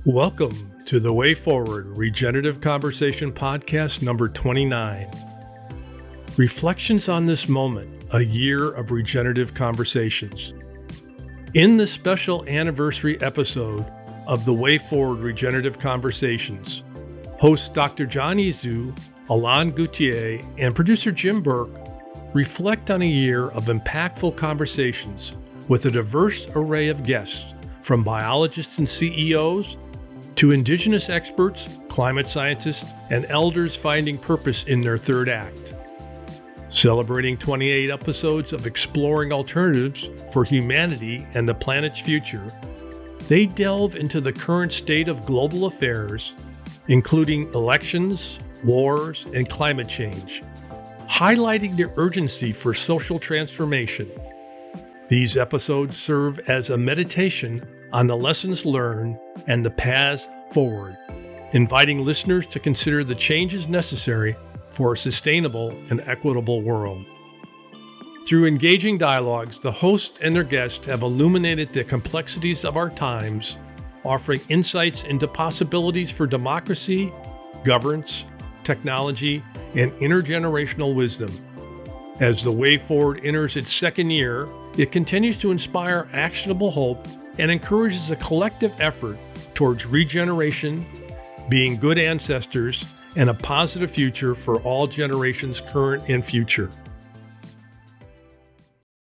Welcome to the Way Forward Regenerative Conversation podcast number 29. Reflections on this moment, a year of regenerative conversations. In this special anniversary episode of the Way Forward Regenerative Conversations, hosts Dr. John Isso, Alain Gauthier, and producer Jim Burke reflect on a year of impactful conversations with a diverse array of guests, from biologists and CEOs to indigenous experts, climate scientists, and elders finding purpose in their third act. Celebrating 28 episodes of exploring alternatives for humanity and the planet's future, they delve into the current state of global affairs, including elections, wars, and climate change, highlighting the urgency for social transformation. These episodes serve as a meditation on the lessons learned and the paths forward, inviting listeners to consider the changes necessary for a sustainable and equitable world. Through engaging dialogues, the host and their guests have illuminated the complexities of our times, offering insights into possibilities for democracy, governance, technology, and intergenerational wisdom. As the Way Forward enters its second year, it continues to inspire actionable hope and encourages a collective effort towards regeneration, being good ancestors, and a positive future for all generations, current and future.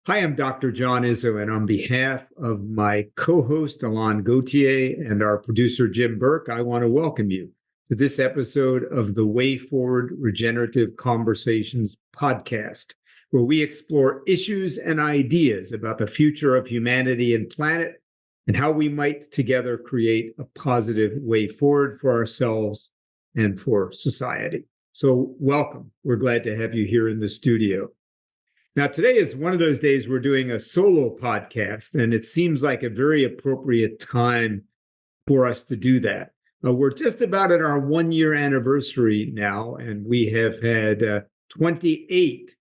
Hi, I'm Dr. John Isso, and on behalf of my co-host Alain Gauthier and our producer Jim Burke, I want to welcome you to this episode of the Way Forward Regenerative Conversations podcast, where we explore issues and ideas about the future of humanity and planet and how we might together create a positive way forward for ourselves and for society. So welcome. We're glad to have you here in the studio. Now, today is one of those days we're doing a solo podcast, and it seems like a very appropriate time for us to do that. We're just about at our 1-year anniversary now, and we have had 28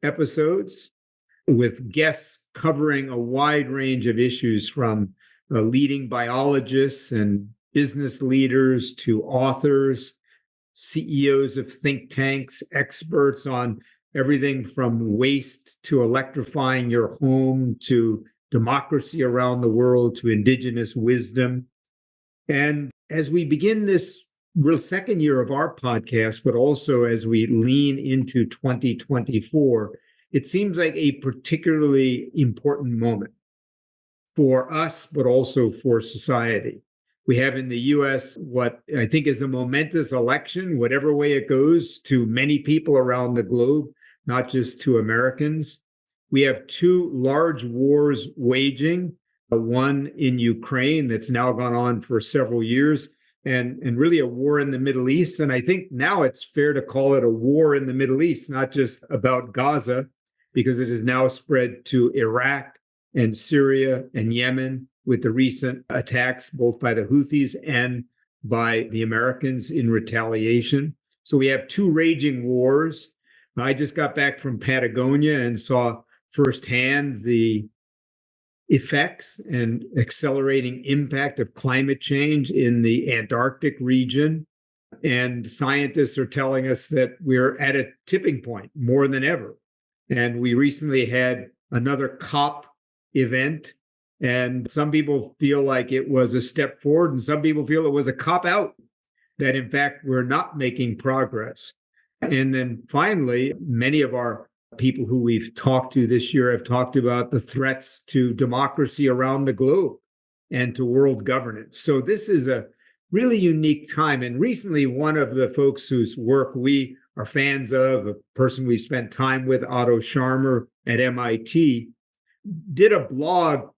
episodes with guests covering a wide range of issues, from leading biologists and business leaders to authors, CEOs of think tanks, experts on everything from waste to electrifying your home to democracy around the world to indigenous wisdom. And as we begin this real second year of our podcast, but also as we lean into 2024, it seems like a particularly important moment for us, but also for society. We have in the U.S. what I think is a momentous election, whatever way it goes, to many people around the globe, not just to Americans. We have two large wars waging, one in Ukraine that's now gone on for several years, and really a war in the Middle East. And I think now it's fair to call it a war in the Middle East, not just about Gaza, because it has now spread to Iraq and Syria and Yemen with the recent attacks, both by the Houthis and by the Americans in retaliation. So we have two raging wars. I just got back from Patagonia and saw firsthand the effects and accelerating impact of climate change in the Antarctic region. And scientists are telling us that we're at a tipping point more than ever. And we recently had another COP event, and some people feel like it was a step forward, and some people feel it was a cop out, that in fact we're not making progress. And then finally, many of our people who we've talked to this year have talked about the threats to democracy around the globe and to world governance. So this is a really unique time. And recently, one of the folks whose work we are fans of, a person we've spent time with, Otto Scharmer at MIT, did a blog,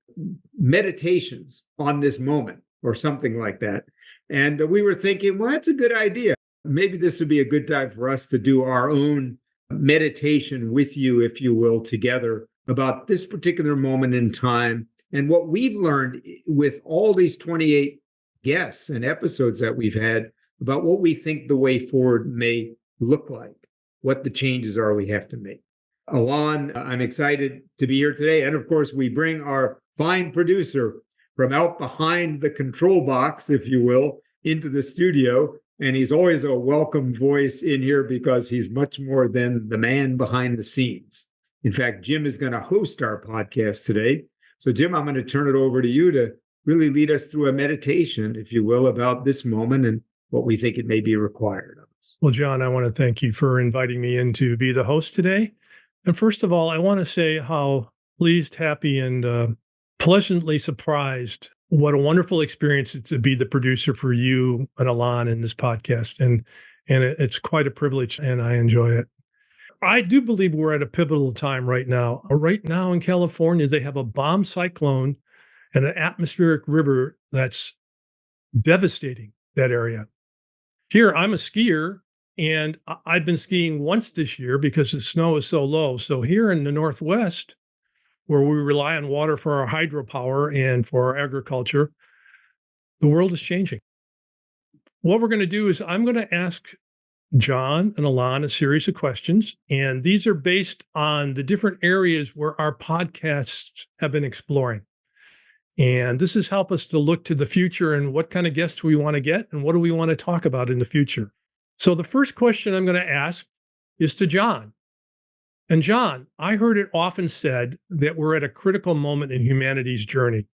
meditations on this moment or something like that. And we were thinking, well, that's a good idea. Maybe this would be a good time for us to do our own meditation with you, if you will, together about this particular moment in time and what we've learned with all these 28 guests and episodes that we've had about what we think the way forward may look like, what the changes are we have to make. Alain, I'm excited to be here today. And of course, we bring our fine producer from out behind the control box, if you will, into the studio. And he's always a welcome voice in here because he's much more than the man behind the scenes. In fact, Jim is going to host our podcast today. So, Jim, I'm going to turn it over to you to really lead us through a meditation, if you will, about this moment and what we think it may be required of us. Well, John, I want to thank you for inviting me in to be the host today. And first of all, I want to say how pleased, happy, and pleasantly surprised. What a wonderful experience to be the producer for you and Alain in this podcast. And it's quite a privilege, and I enjoy it. I do believe we're at a pivotal time right now. Right now in California, they have a bomb cyclone and an atmospheric river that's devastating that area. Here, I'm a skier, and I've been skiing once this year because the snow is so low. So here in the Northwest, where we rely on water for our hydropower and for our agriculture, the world is changing. What we're going to do is I'm going to ask John and Alain a series of questions, and these are based on the different areas where our podcasts have been exploring. And this has helped us to look to the future and what kind of guests we want to get and what do we want to talk about in the future. So the first question I'm going to ask is to John. And John, I heard it often said that we're at a critical moment in humanity's journey.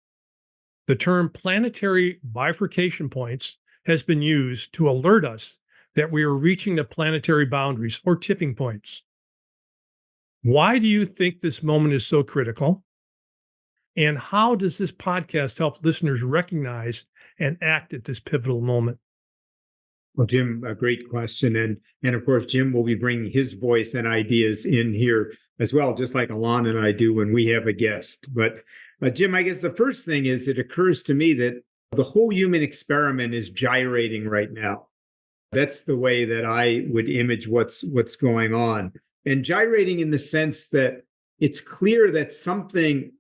The term planetary bifurcation points has been used to alert us that we are reaching the planetary boundaries or tipping points. Why do you think this moment is so critical? And how does this podcast help listeners recognize and act at this pivotal moment? Well, Jim, a great question. And of course, Jim will be bringing his voice and ideas in here as well, just like Alain and I do when we have a guest. But Jim, I guess the first thing is it occurs to me that the whole human experiment is gyrating right now. That's the way that I would image what's going on. And gyrating in the sense that it's clear that something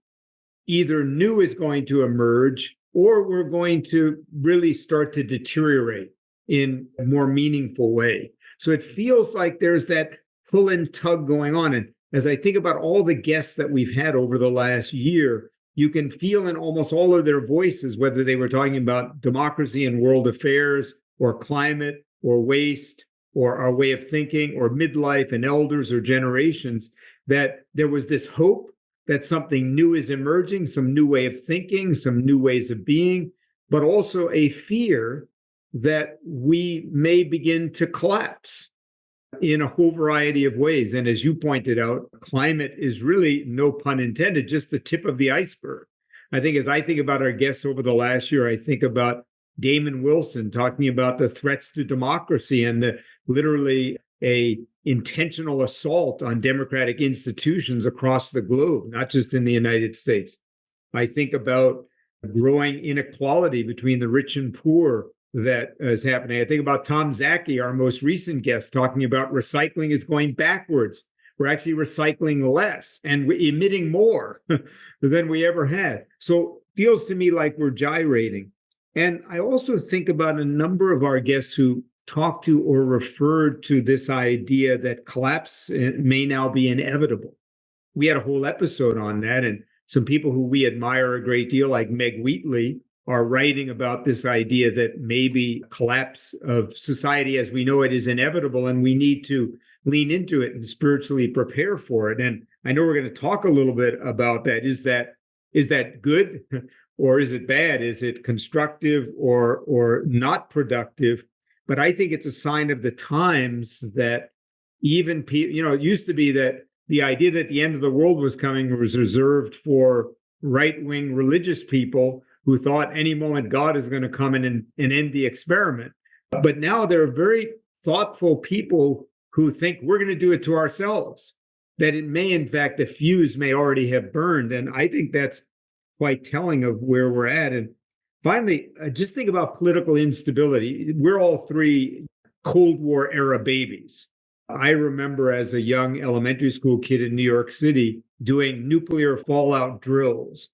either new is going to emerge or we're going to really start to deteriorate in a more meaningful way. So it feels like there's that pull and tug going on. And as I think about all the guests that we've had over the last year, you can feel in almost all of their voices, whether they were talking about democracy and world affairs or climate or waste or our way of thinking or midlife and elders or generations, that there was this hope that something new is emerging, some new way of thinking, some new ways of being, but also a fear that we may begin to collapse in a whole variety of ways. And as you pointed out, climate is really, no pun intended, just the tip of the iceberg. I think as I think about our guests over the last year, I think about Damon Wilson talking about the threats to democracy and the literally a intentional assault on democratic institutions across the globe, not just in the United States. I think about growing inequality between the rich and poor that is happening. I think about Tom Zaki, our most recent guest, talking about recycling is going backwards. We're actually recycling less and we're emitting more than we ever had. So it feels to me like we're gyrating. And I also think about a number of our guests who talked to or referred to this idea that collapse may now be inevitable. We had a whole episode on that, and some people who we admire a great deal, like Meg Wheatley, are writing about this idea that maybe collapse of society as we know it is inevitable, and we need to lean into it and spiritually prepare for it. And I know we're going to talk a little bit about that. Is that good or is it bad? Is it constructive or not productive? But I think it's a sign of the times that even people, it used to be that the idea that the end of the world was coming was reserved for right-wing religious people who thought any moment God is going to come in and end the experiment. But now there are very thoughtful people who think we're going to do it to ourselves, that it may, in fact, the fuse may already have burned. And I think that's quite telling of where we're at. And finally, just think about political instability. We're all three Cold War era babies. I remember as a young elementary school kid in New York City doing nuclear fallout drills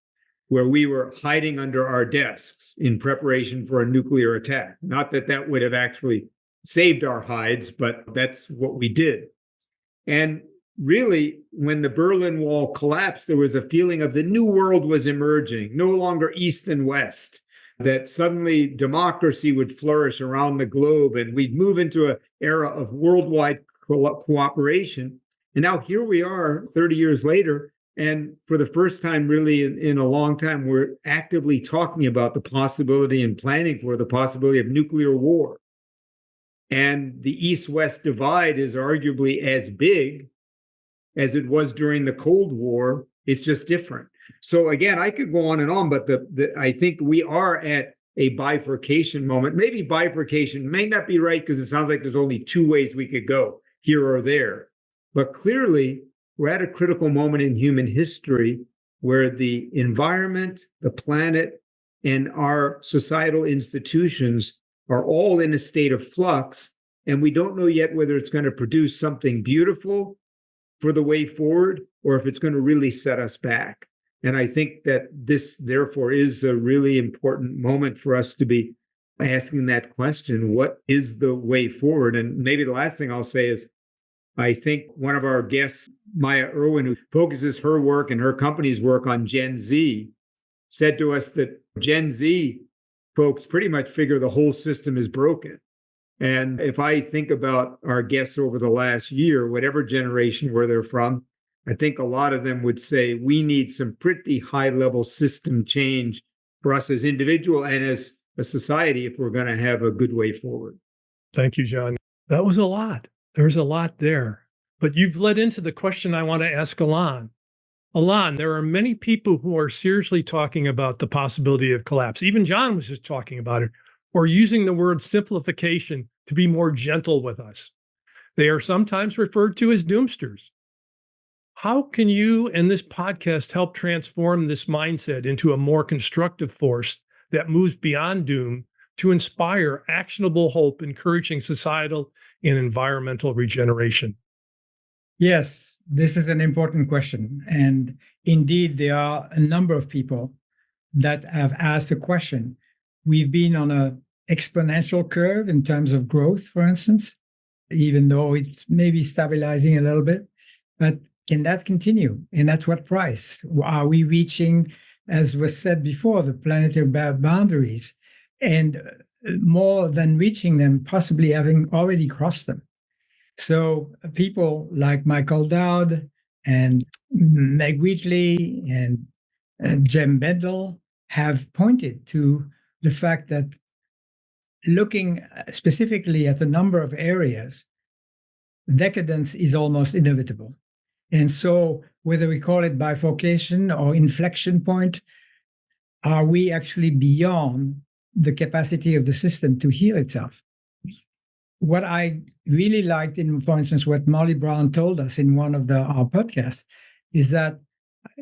where we were hiding under our desks in preparation for a nuclear attack. Not that that would have actually saved our hides, but that's what we did. And really, when the Berlin Wall collapsed, there was a feeling of the new world was emerging, no longer East and West, that suddenly democracy would flourish around the globe and we'd move into an era of worldwide cooperation. And now here we are 30 years later. And for the first time, really, in a long time, we're actively talking about the possibility and planning for the possibility of nuclear war. And the East-West divide is arguably as big as it was during the Cold War. It's just different. So again, I could go on and on, but I think we are at a bifurcation moment. Maybe bifurcation may not be right because it sounds like there's only two ways we could go, here or there. But clearly, we're at a critical moment in human history where the environment, the planet, and our societal institutions are all in a state of flux. And we don't know yet whether it's going to produce something beautiful for the way forward or if it's going to really set us back. And I think that this, therefore, is a really important moment for us to be asking that question. What is the way forward? And maybe the last thing I'll say is, I think one of our guests, Maya Irwin, who focuses her work and her company's work on Gen Z, said to us that Gen Z folks pretty much figure the whole system is broken. And if I think about our guests over the last year, whatever generation where they're from, I think a lot of them would say we need some pretty high-level system change for us as individual and as a society if we're going to have a good way forward. Thank you, John. That was a lot. There's a lot there. But you've led into the question I want to ask Alain. Alain, there are many people who are seriously talking about the possibility of collapse. Even John was just talking about it, or using the word simplification to be more gentle with us. They are sometimes referred to as doomsters. How can you and this podcast help transform this mindset into a more constructive force that moves beyond doom to inspire actionable hope, encouraging societal and environmental regeneration? Yes, this is an important question. And indeed, there are a number of people that have asked the question. We've been on an exponential curve in terms of growth, for instance, even though it's maybe stabilizing a little bit. But can that continue? And at what price? Are we reaching, as was said before, the planetary boundaries? And more than reaching them, possibly having already crossed them. So people like Michael Dowd and Meg Wheatley and Jem Bendel have pointed to the fact that looking specifically at the number of areas, decadence is almost inevitable. And so whether we call it bifurcation or inflection point, are we actually beyond the capacity of the system to heal itself? What I really liked in, for instance, what Molly Brown told us in one of our podcasts is that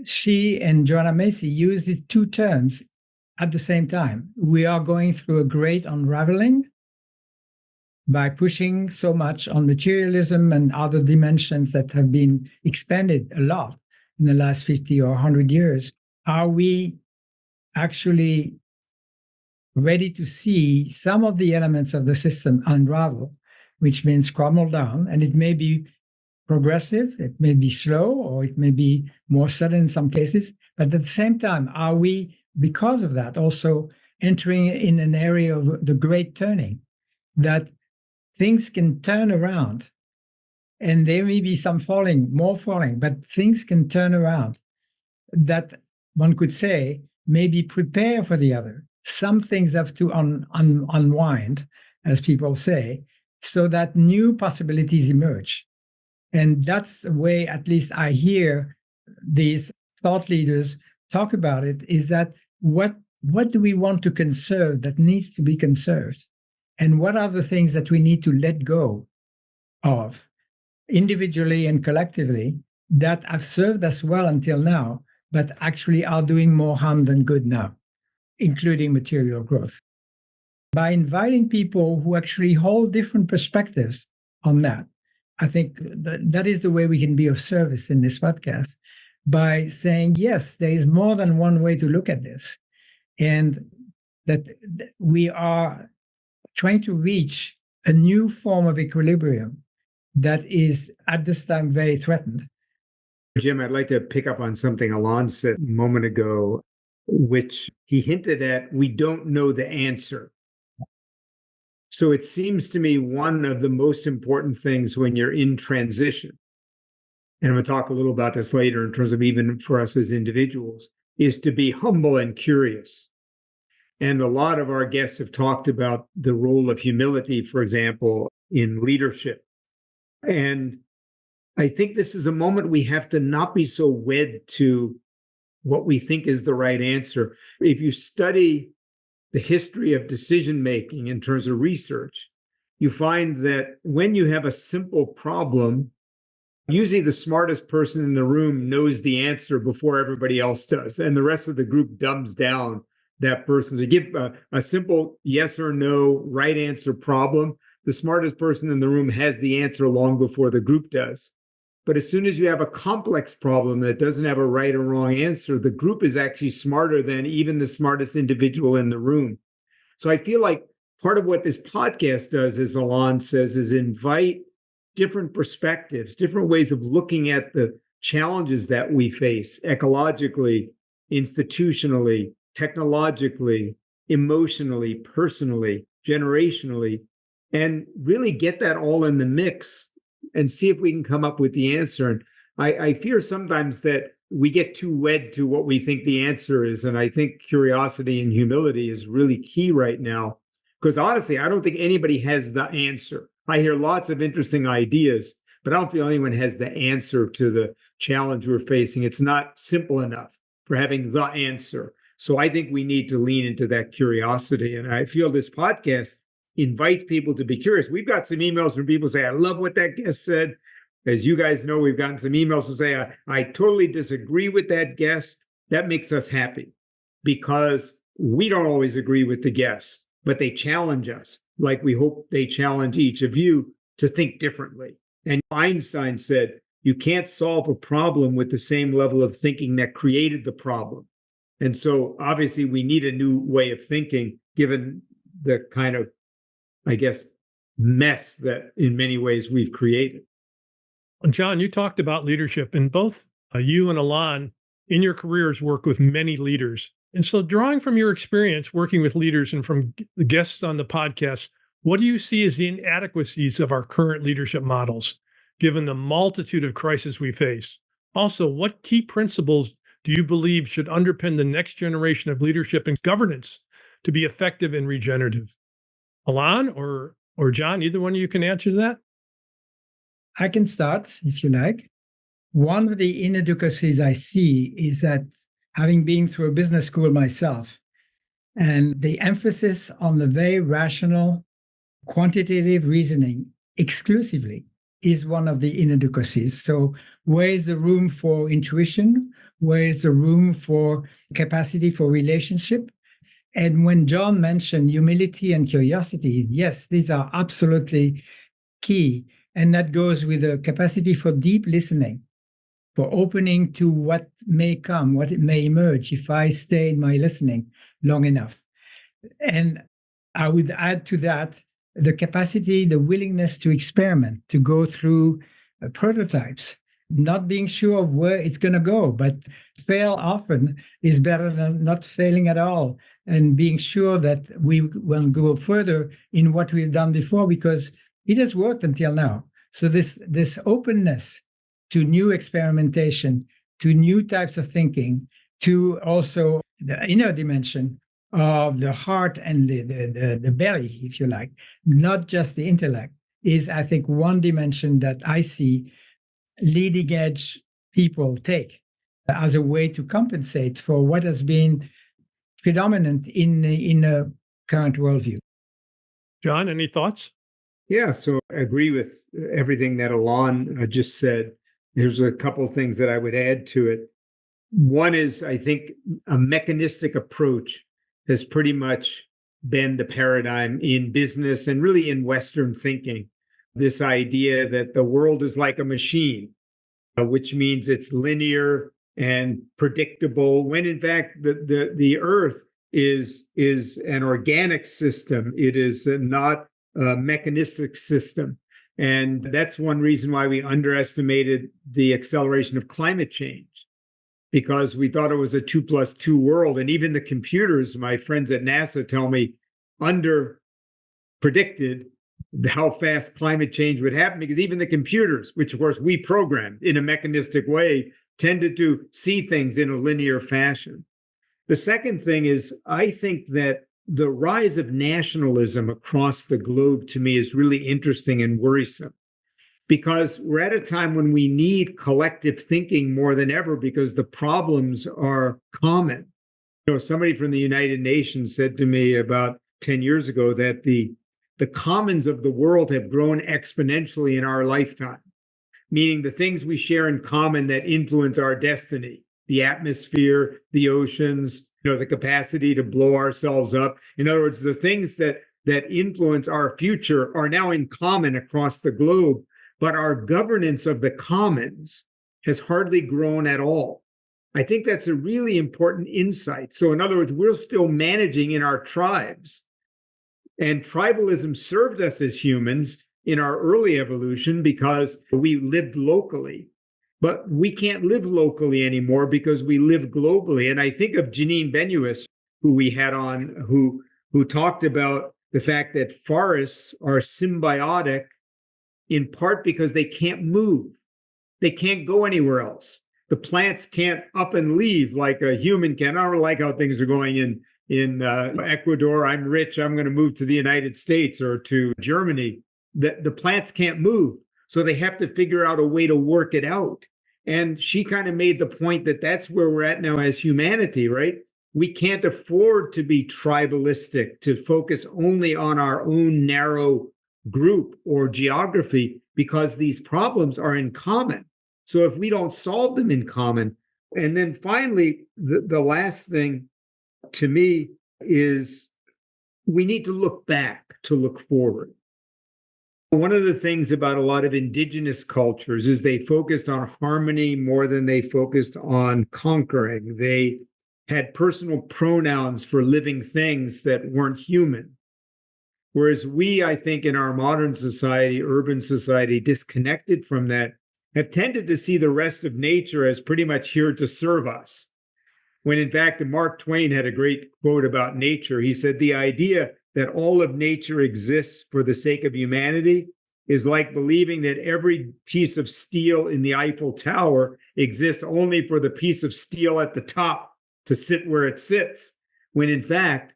she and Joanna Macy used the two terms at the same time. We are going through a great unraveling by pushing so much on materialism and other dimensions that have been expanded a lot in the last 50 or 100 years. Are we actually ready to see some of the elements of the system unravel, which means crumble down? And it may be progressive, it may be slow, or it may be more sudden in some cases. But at the same time, are we, because of that, also entering in an area of the great turning, that things can turn around? And there may be some falling, more falling, but things can turn around that one could say maybe prepare for the other. Some things have to unwind, as people say, so that new possibilities emerge. And that's the way, at least I hear these thought leaders talk about it, is that what do we want to conserve that needs to be conserved? And what are the things that we need to let go of, individually and collectively, that have served us well until now, but actually are doing more harm than good now, including material growth. By inviting people who actually hold different perspectives on that, I think that is the way we can be of service in this podcast, by saying, yes, there is more than one way to look at this, and that we are trying to reach a new form of equilibrium that is at this time very threatened. Jim, I'd like to pick up on something Alain said a moment ago, which he hinted at, we don't know the answer. So it seems to me one of the most important things when you're in transition, and I'm going to talk a little about this later in terms of even for us as individuals, is to be humble and curious. And a lot of our guests have talked about the role of humility, for example, in leadership. And I think this is a moment we have to not be so wed to what we think is the right answer. If you study the history of decision-making in terms of research, you find that when you have a simple problem, usually the smartest person in the room knows the answer before everybody else does. And the rest of the group dumbs down that person. To give a simple yes or no right answer problem, the smartest person in the room has the answer long before the group does. But as soon as you have a complex problem that doesn't have a right or wrong answer, the group is actually smarter than even the smartest individual in the room. So I feel like part of what this podcast does, as Alain says, is invite different perspectives, different ways of looking at the challenges that we face ecologically, institutionally, technologically, emotionally, personally, generationally, and really get that all in the mix and see if we can come up with the answer. And I fear sometimes that we get too wed to what we think the answer is. And I think curiosity and humility is really key right now. Because honestly, I don't think anybody has the answer. I hear lots of interesting ideas, but I don't feel anyone has the answer to the challenge we're facing. It's not simple enough for having the answer. So I think we need to lean into that curiosity. And I feel this podcast invites people to be curious. We've got some emails from people say, I love what that guest said. As you guys know, we've gotten some emails to say, I totally disagree with that guest. That makes us happy because we don't always agree with the guests, but they challenge us, like we hope they challenge each of you to think differently. And Einstein said, you can't solve a problem with the same level of thinking that created the problem. And so obviously we need a new way of thinking, given the kind of, I guess, mess that in many ways we've created. John, you talked about leadership, and both you and Alain in your careers work with many leaders. And so drawing from your experience working with leaders and from the guests on the podcast, what do you see as the inadequacies of our current leadership models, given the multitude of crises we face? Also, what key principles do you believe should underpin the next generation of leadership and governance to be effective and regenerative? Alain or John, either one of you can answer that. I can start if you like. One of the inadequacies I see is that having been through a business school myself, and the emphasis on the very rational, quantitative reasoning exclusively is one of the inadequacies. So where is the room for intuition? Where is the room for capacity for relationship? And when John mentioned humility and curiosity, yes, these are absolutely key. And that goes with the capacity for deep listening, for opening to what may come, what it may emerge if I stay in my listening long enough. And I would add to that the capacity, the willingness to experiment, to go through prototypes, not being sure of where it's going to go, but fail often is better than not failing at all. And being sure that we will go further in what we've done before, because it has worked until now. So this openness to new experimentation, to new types of thinking, to also the inner dimension of the heart and the belly, if you like, not just the intellect, is, I think, one dimension that I see leading edge people take as a way to compensate for what has been predominant in a current worldview. John, any thoughts? Yeah, so I agree with everything that Alain just said. There's a couple of things that I would add to it. One is, I think, a mechanistic approach has pretty much been the paradigm in business and really in Western thinking. This idea that the world is like a machine, which means it's linear and predictable, when in fact the earth is an organic system. It is not a mechanistic system. And that's one reason why we underestimated the acceleration of climate change, because we thought it was a 2+2 world. And even the computers, my friends at NASA tell me, under predicted how fast climate change would happen, because even the computers, which of course we programmed in a mechanistic way, tended to see things in a linear fashion. The second thing is, I think that the rise of nationalism across the globe to me is really interesting and worrisome, because we're at a time when we need collective thinking more than ever because the problems are common. Somebody from the United Nations said to me about 10 years ago that the commons of the world have grown exponentially in our lifetime, meaning the things we share in common that influence our destiny, the atmosphere, the oceans, the capacity to blow ourselves up. In other words, the things that influence our future are now in common across the globe, but our governance of the commons has hardly grown at all. I think that's a really important insight. So in other words, we're still managing in our tribes. And tribalism served us as humans in our early evolution because we lived locally. But we can't live locally anymore because we live globally. And I think of Janine Benyus, who we had on, who talked about the fact that forests are symbiotic in part because they can't move. They can't go anywhere else. The plants can't up and leave like a human can. I don't like how things are going in Ecuador. I'm rich. I'm going to move to the United States or to Germany. The plants can't move. So they have to figure out a way to work it out. And she kind of made the point that that's where we're at now as humanity, right? We can't afford to be tribalistic, to focus only on our own narrow group or geography, because these problems are in common. So if we don't solve them in common, and then finally, the last thing to me is we need to look back to look forward. One of the things about a lot of indigenous cultures is they focused on harmony more than they focused on conquering. They had personal pronouns for living things that weren't human. Whereas we, I think, in our modern society, urban society, disconnected from that, have tended to see the rest of nature as pretty much here to serve us. When in fact, Mark Twain had a great quote about nature. He said, the idea that all of nature exists for the sake of humanity is like believing that every piece of steel in the Eiffel Tower exists only for the piece of steel at the top to sit where it sits, when in fact,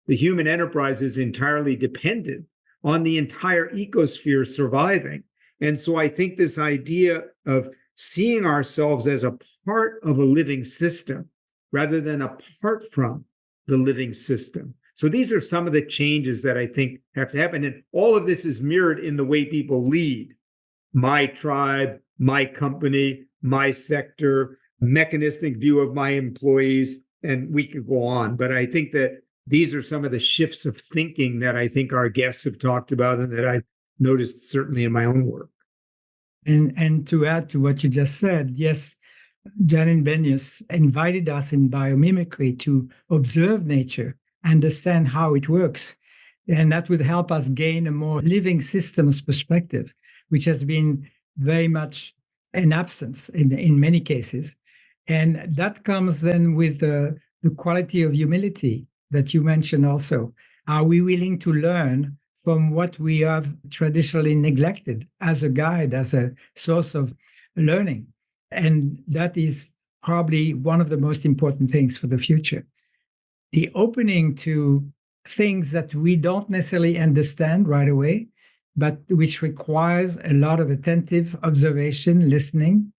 the human enterprise is entirely dependent on the entire ecosphere surviving. And so I think this idea of seeing ourselves as a part of a living system rather than apart from the living system. So these are some of the changes that I think have to happen. And all of this is mirrored in the way people lead. My tribe, my company, my sector, mechanistic view of my employees, and we could go on. But I think that these are some of the shifts of thinking that I think our guests have talked about and that I've noticed certainly in my own work. And to add to what you just said, yes, Janine Benyus invited us in biomimicry to observe nature, understand how it works. And that would help us gain a more living systems perspective, which has been very much in absence in many cases. And that comes then with the quality of humility that you mentioned also. Are we willing to learn from what we have traditionally neglected as a guide, as a source of learning? And that is probably one of the most important things for the future. The opening to things that we don't necessarily understand right away, but which requires a lot of attentive observation, listening,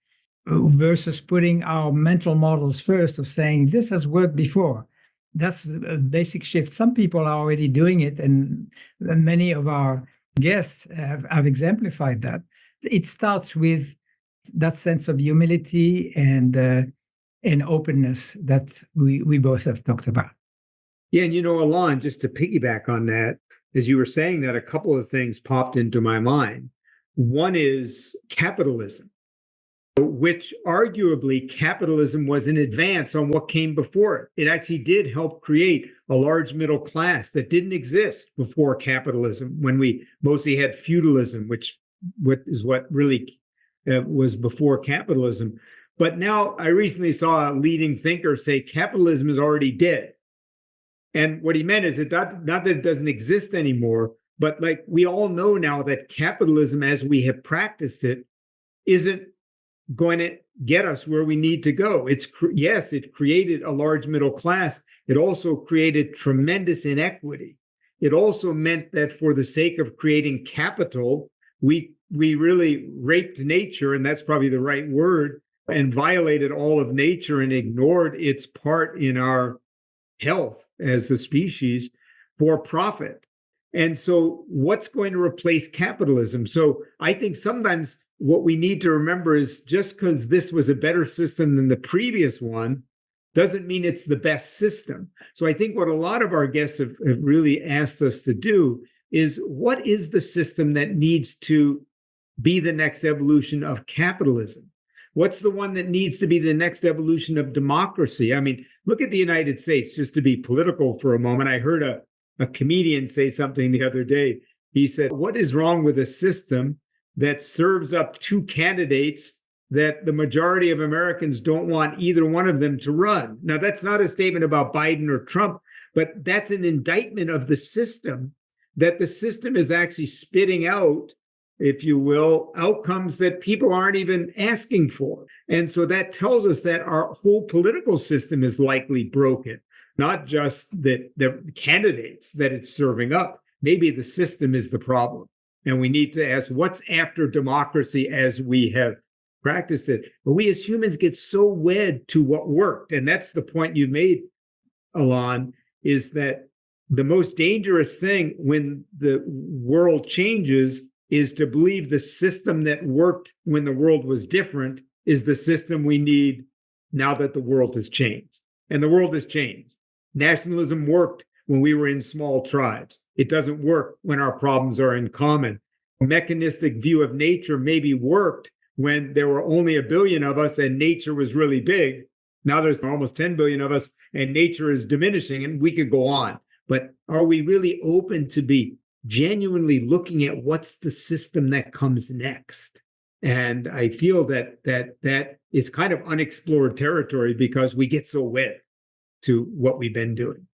versus putting our mental models first of saying, this has worked before. That's a basic shift. Some people are already doing it, and many of our guests have exemplified that. It starts with that sense of humility and openness that we both have talked about. Yeah, and Alain, just to piggyback on that, as you were saying that, a couple of things popped into my mind. One is capitalism, which arguably capitalism was an advance on what came before it. It actually did help create a large middle class that didn't exist before capitalism, when we mostly had feudalism, which what really was before capitalism. But now I recently saw a leading thinker say capitalism is already dead. And what he meant is not that it doesn't exist anymore, but like we all know now that capitalism, as we have practiced it, isn't going to get us where we need to go. Yes, it created a large middle class. It also created tremendous inequity. It also meant that for the sake of creating capital, we really raped nature, and that's probably the right word, and violated all of nature and ignored its part in our health as a species for profit. And so what's going to replace capitalism? So I think sometimes what we need to remember is just because this was a better system than the previous one doesn't mean it's the best system. So I think what a lot of our guests have really asked us to do is, what is the system that needs to be the next evolution of capitalism? What's the one that needs to be the next evolution of democracy? I mean, look at the United States, just to be political for a moment. I heard a comedian say something the other day. He said, what is wrong with a system that serves up two candidates that the majority of Americans don't want either one of them to run? Now, that's not a statement about Biden or Trump, but that's an indictment of the system, that the system is actually spitting out, if you will, outcomes that people aren't even asking for. And so that tells us that our whole political system is likely broken, not just the candidates that it's serving up. Maybe the system is the problem. And we need to ask, what's after democracy as we have practiced it? But we as humans get so wed to what worked. And that's the point you made, Alain, is that the most dangerous thing when the world changes is to believe the system that worked when the world was different is the system we need now that the world has changed. And the world has changed. Nationalism worked when we were in small tribes. It doesn't work when our problems are in common. A mechanistic view of nature maybe worked when there were only 1 billion of us and nature was really big. Now there's almost 10 billion of us and nature is diminishing, and we could go on. But are we really open to be genuinely looking at what's the system that comes next? And I feel that is kind of unexplored territory because we get so wed to what we've been doing.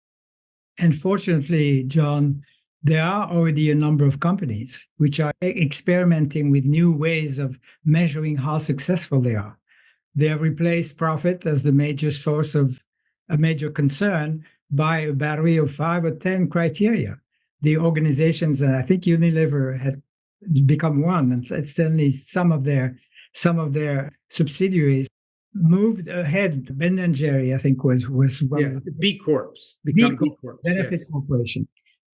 Unfortunately, John, there are already a number of companies which are experimenting with new ways of measuring how successful they are. They have replaced profit as the major source of a major concern by a battery of 5 or 10 criteria. The organizations, and I think Unilever had become one, and certainly some of their subsidiaries moved ahead. Ben and Jerry, I think, was one of the B Corps, B Corp, Benefit Corporation.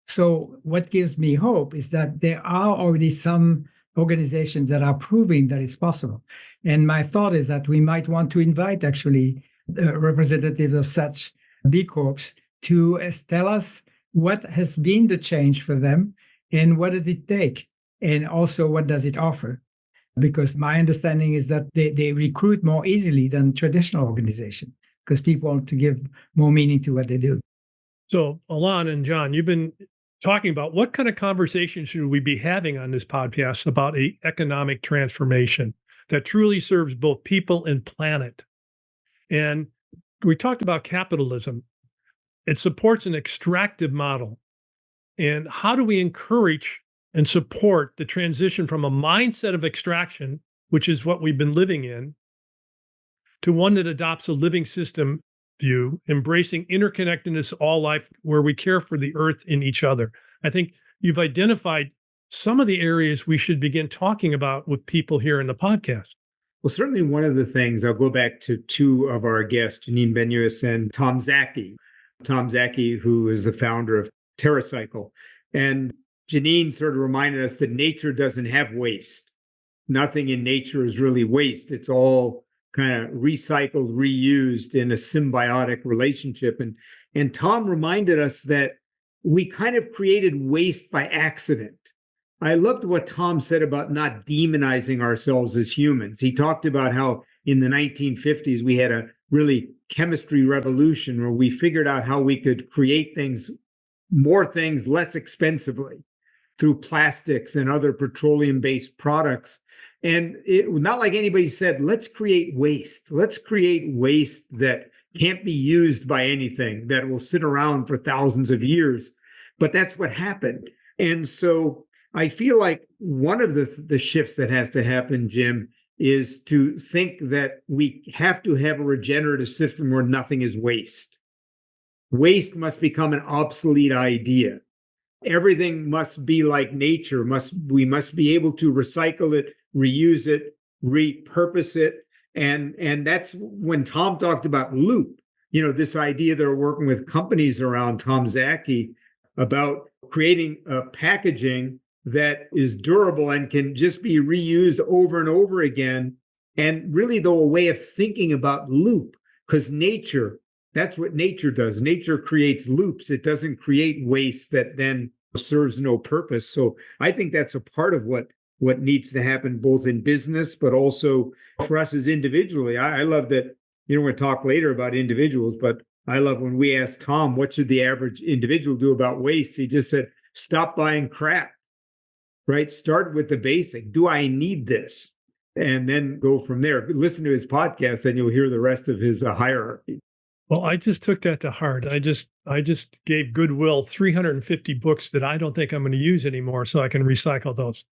So what gives me hope is that there are already some organizations that are proving that it's possible. And my thought is that we might want to invite actually representatives of such B Corps to tell us what has been the change for them and what did it take? And also, what does it offer? Because my understanding is that they recruit more easily than traditional organizations because people want to give more meaning to what they do. So, Alain and John, you've been talking about what kind of conversation should we be having on this podcast about an economic transformation that truly serves both people and planet. And we talked about capitalism. It supports an extractive model. And how do we encourage and support the transition from a mindset of extraction, which is what we've been living in, to one that adopts a living system view, embracing interconnectedness, all life, where we care for the earth and each other? I think you've identified some of the areas we should begin talking about with people here in the podcast. Well, certainly one of the things, I'll go back to two of our guests, Janine Benyus and Tom Zaki. Tom Zaki, who is the founder of TerraCycle. And Janine sort of reminded us that nature doesn't have waste. Nothing in nature is really waste. It's all kind of recycled, reused in a symbiotic relationship. And Tom reminded us that we kind of created waste by accident. I loved what Tom said about not demonizing ourselves as humans. He talked about how in the 1950s, we had a really chemistry revolution where we figured out how we could create things, more things, less expensively. through plastics and other petroleum-based products. And not like anybody said, let's create waste. Let's create waste that can't be used by anything, that will sit around for thousands of years. But that's what happened. And so I feel like one of the shifts that has to happen, Jim, is to think that we have to have a regenerative system where nothing is waste. Waste must become an obsolete idea. Everything must be like nature. We must be able to recycle it, reuse it, repurpose it. And that's when Tom talked about loop, this idea they're working with companies around Tom Zaki about creating a packaging that is durable and can just be reused over and over again. And really, though, a way of thinking about loop, because nature, that's what nature does. Nature creates loops. It doesn't create waste that then serves no purpose. So I think that's a part of what needs to happen both in business, but also for us as individually. I love that, we're going to talk later about individuals, but I love when we asked Tom, what should the average individual do about waste? He just said, stop buying crap, right? Start with the basic. Do I need this? And then go from there. Listen to his podcast and you'll hear the rest of his hierarchy. Well, I just took that to heart. I just gave Goodwill 350 books that I don't think I'm going to use anymore, so I can recycle those.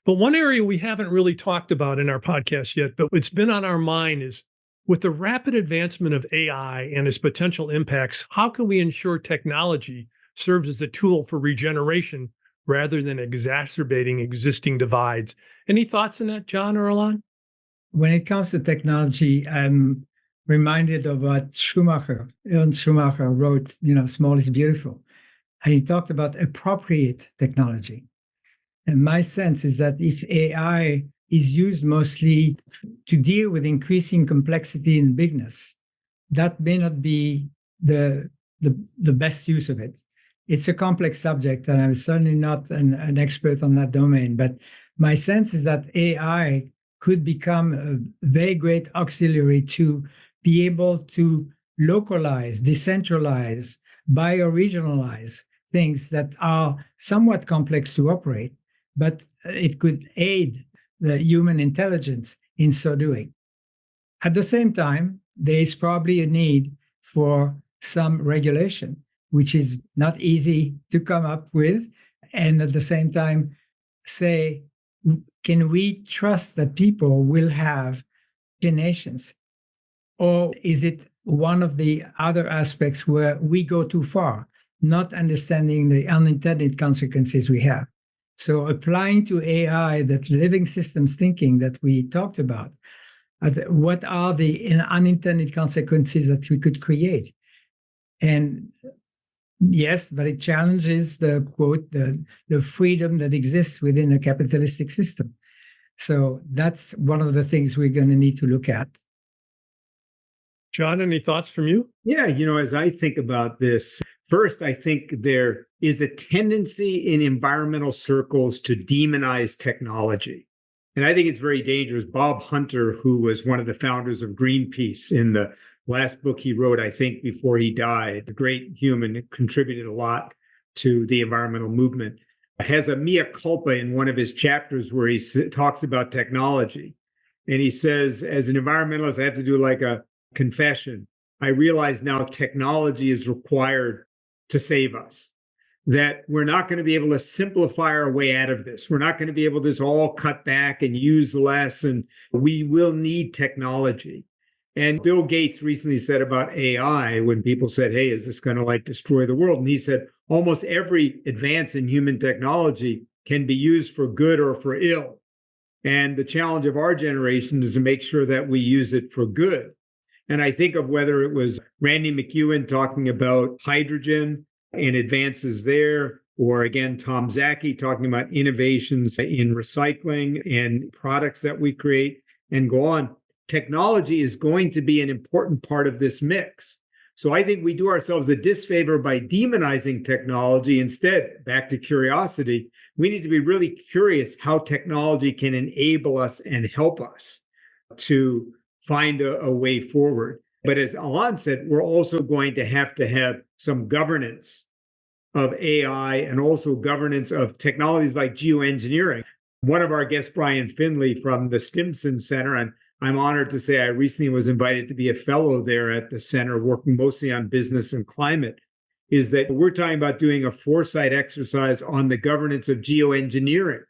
But one area we haven't really talked about in our podcast yet, but it's been on our mind, is with the rapid advancement of AI and its potential impacts, how can we ensure technology serves as a tool for regeneration rather than exacerbating existing divides? Any thoughts on that, John or Alain? When it comes to technology, I'm reminded of what Ernst Schumacher wrote, Small is Beautiful. And he talked about appropriate technology. And my sense is that if AI is used mostly to deal with increasing complexity and bigness, that may not be the best use of it. It's a complex subject, and I'm certainly not an expert on that domain. But my sense is that AI could become a very great auxiliary to be able to localize, decentralize, bioregionalize things that are somewhat complex to operate, but it could aid the human intelligence in so doing. At the same time, there is probably a need for some regulation, which is not easy to come up with. And at the same time, say, can we trust that people will have inclinations? Or is it one of the other aspects where we go too far, not understanding the unintended consequences we have? So applying to AI that living systems thinking that we talked about, what are the unintended consequences that we could create? And yes, but it challenges the quote, the freedom that exists within a capitalistic system. So that's one of the things we're going to need to look at. John, any thoughts from you? Yeah, as I think about this, first, I think there is a tendency in environmental circles to demonize technology. And I think it's very dangerous. Bob Hunter, who was one of the founders of Greenpeace, in the last book he wrote, I think, before he died, a great human, contributed a lot to the environmental movement, has a mea culpa in one of his chapters where he talks about technology. And he says, as an environmentalist, I have to do like a confession. I realize now technology is required to save us, that we're not going to be able to simplify our way out of this. We're not going to be able to just all cut back and use less, and we will need technology. And Bill Gates recently said about AI, when people said, hey, is this going to destroy the world? And he said, almost every advance in human technology can be used for good or for ill. And the challenge of our generation is to make sure that we use it for good. And I think of whether it was Randy McEwen talking about hydrogen and advances there, or again, Tom Zaki talking about innovations in recycling and products that we create, and go on. Technology is going to be an important part of this mix. So I think we do ourselves a disfavor by demonizing technology. Instead, back to curiosity, we need to be really curious how technology can enable us and help us to find a way forward. But as Alain said, we're also going to have some governance of AI and also governance of technologies like geoengineering. One of our guests, Brian Finley from the Stimson Center, and I'm honored to say I recently was invited to be a fellow there at the center, working mostly on business and climate, is that we're talking about doing a foresight exercise on the governance of geoengineering.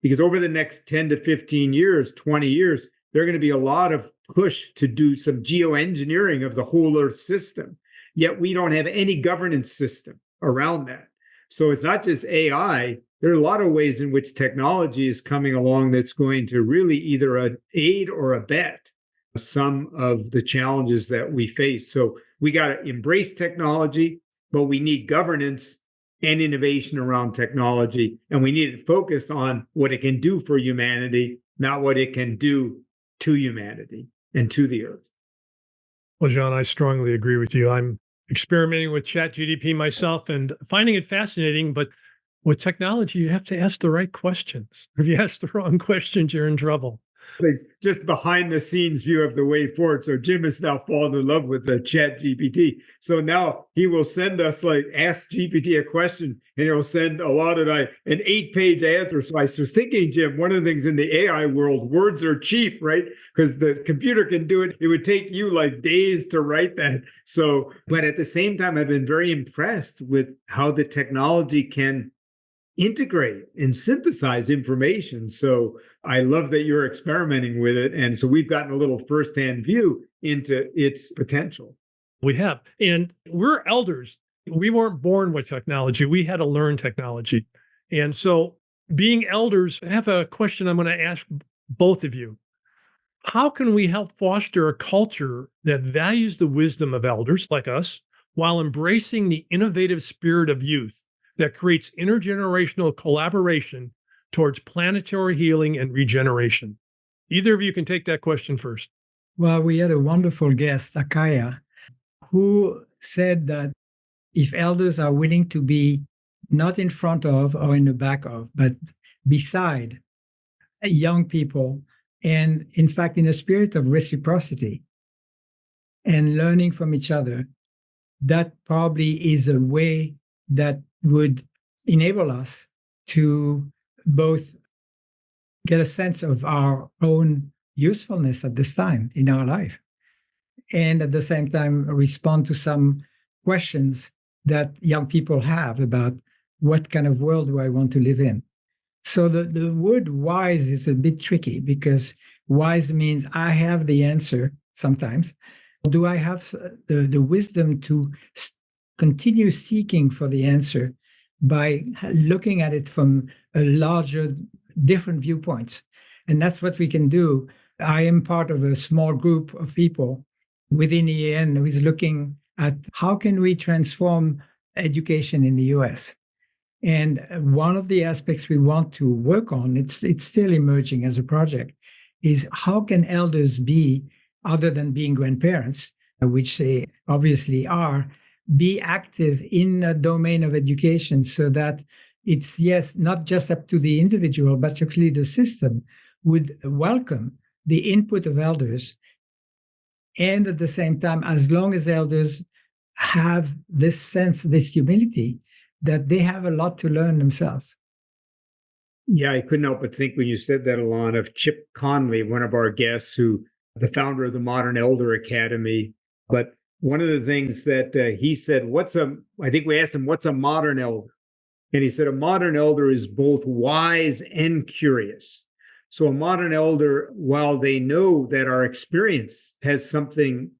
Because over the next 10 to 15 years, 20 years, there are going to be a lot of push to do some geoengineering of the whole Earth system. Yet we don't have any governance system around that. So it's not just AI. There are a lot of ways in which technology is coming along that's going to really either aid or abet some of the challenges that we face. So we got to embrace technology, but we need governance and innovation around technology. And we need it focused on what it can do for humanity, not what it can do to humanity and to the earth. Well, John, I strongly agree with you. I'm experimenting with ChatGPT myself and finding it fascinating, but with technology, you have to ask the right questions. If you ask the wrong questions, you're in trouble. Just behind the scenes view of the way forward. So Jim has now fallen in love with the ChatGPT. So now he will send us ask GPT a question and he'll send a lot of an 8-page answer. So I was thinking, Jim, one of the things in the AI world, words are cheap, right? Because the computer can do it. It would take you days to write that. So, but at the same time, I've been very impressed with how the technology can integrate and synthesize information. So I love that you're experimenting with it. And so we've gotten a little firsthand view into its potential. We have. And we're elders. We weren't born with technology. We had to learn technology. And so being elders, I have a question I'm going to ask both of you. How can we help foster a culture that values the wisdom of elders like us while embracing the innovative spirit of youth that creates intergenerational collaboration towards planetary healing and regeneration? Either of you can take that question first. Well, we had a wonderful guest, Akaya, who said that if elders are willing to be not in front of or in the back of, but beside young people, and in fact, in a spirit of reciprocity and learning from each other, that probably is a way that would enable us to both get a sense of our own usefulness at this time in our life, and at the same time respond to some questions that young people have about what kind of world do I want to live in. So the word wise is a bit tricky, because wise means I have the answer sometimes. Do I have the wisdom to continue seeking for the answer by looking at it from a larger, different viewpoints? And that's what we can do. I am part of a small group of people within EAN who is looking at how can we transform education in the US. And one of the aspects we want to work on, it's still emerging as a project, is how can elders be, other than being grandparents, which they obviously are, be active in a domain of education so that it's, yes, not just up to the individual, but actually the system would welcome the input of elders. And at the same time, as long as elders have this sense, this humility, that they have a lot to learn themselves. Yeah, I couldn't help but think when you said that, Alain, of Chip Conley, one of our guests, the founder of the Modern Elder Academy. But one of the things that he said, I think we asked him, what's a modern elder? And he said, a modern elder is both wise and curious. So a modern elder, while they know that our experience has something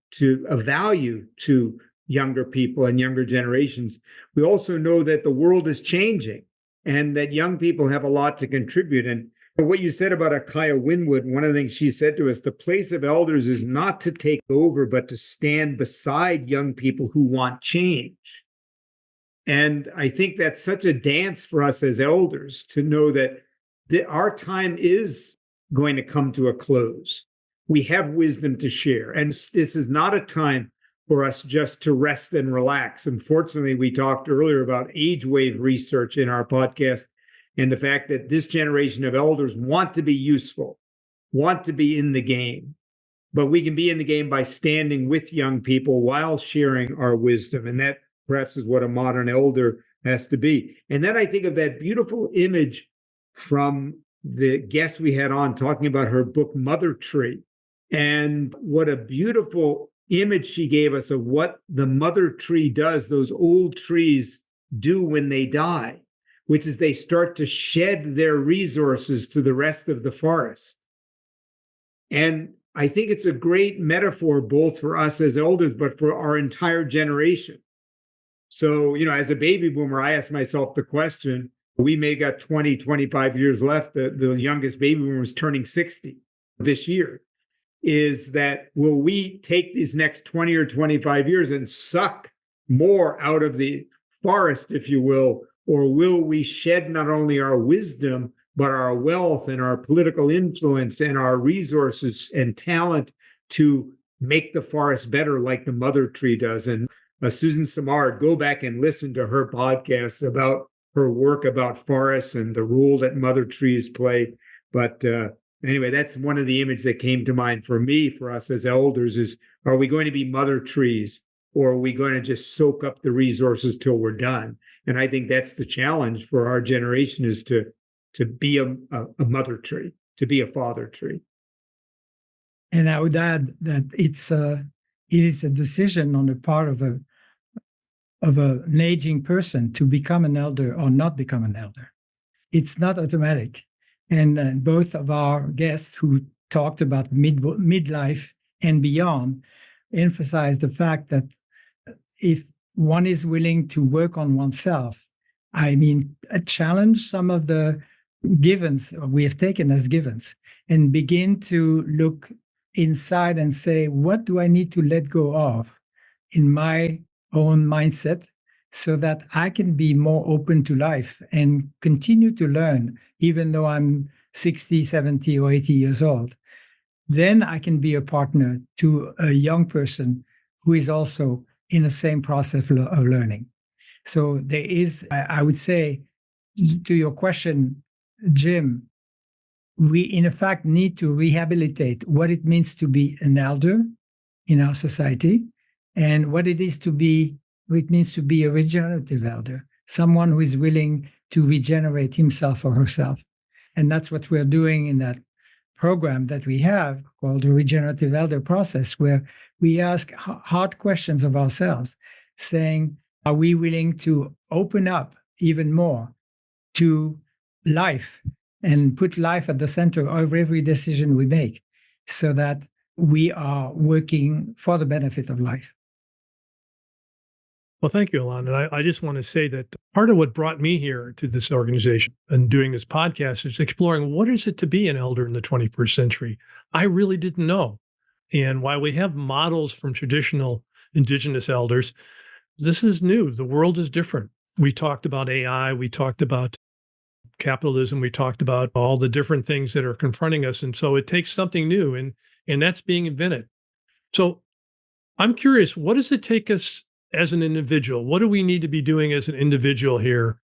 of value to younger people and younger generations, we also know that the world is changing and that young people have a lot to contribute. And what you said about Akaya Winwood, one of the things she said to us, the place of elders is not to take over, but to stand beside young people who want change. And I think that's such a dance for us as elders to know that our time is going to come to a close. We have wisdom to share. And this is not a time for us just to rest and relax. Unfortunately, we talked earlier about age wave research in our podcast and the fact that this generation of elders want to be useful, want to be in the game. But we can be in the game by standing with young people while sharing our wisdom. And that perhaps is what a modern elder has to be. And then I think of that beautiful image from the guest we had on talking about her book, Mother Tree. And what a beautiful image she gave us of what the mother tree does, those old trees do when they die, which is they start to shed their resources to the rest of the forest. And I think it's a great metaphor both for us as elders, but for our entire generation. So, as a baby boomer, I ask myself the question, we may got 20, 25 years left. The youngest baby boomer is turning 60 this year. Is that will we take these next 20 or 25 years and suck more out of the forest, if you will, or will we shed not only our wisdom, but our wealth and our political influence and our resources and talent to make the forest better like the mother tree does? And Susan Samard, go back and listen to her podcast about her work about forests and the role that mother trees play. But anyway, that's one of the images that came to mind for me, for us as elders, is are we going to be mother trees, or are we going to just soak up the resources till we're done? And I think that's the challenge for our generation, is to be a mother tree, to be a father tree. And I would add that it is a decision on the part of an aging person to become an elder or not become an elder. It's not automatic. And both of our guests who talked about midlife and beyond emphasized the fact that if one is willing to work on oneself, challenge some of the givens we have taken as givens and begin to look inside and say, what do I need to let go of in my own mindset so that I can be more open to life and continue to learn, even though I'm 60, 70, or 80 years old. Then I can be a partner to a young person who is also in the same process of learning. So there is, I would say, to your question, Jim, we in fact need to rehabilitate what it means to be an elder in our society and what it means to be a regenerative elder, someone who is willing to regenerate himself or herself. And that's what we're doing in that program that we have called the Regenerative Elder Process, where we ask hard questions of ourselves, saying, are we willing to open up even more to life and put life at the center of every decision we make so that we are working for the benefit of life? Well, thank you, Alain. And I just want to say that part of what brought me here to this organization and doing this podcast is exploring what is it to be an elder in the 21st century. I really didn't know. And while we have models from traditional indigenous elders, this is new. The world is different. We talked about AI. We talked about capitalism. We talked about all the different things that are confronting us. And so it takes something new, and that's being invented. So I'm curious, what does it take us as an individual? What do we need to be doing as an individual here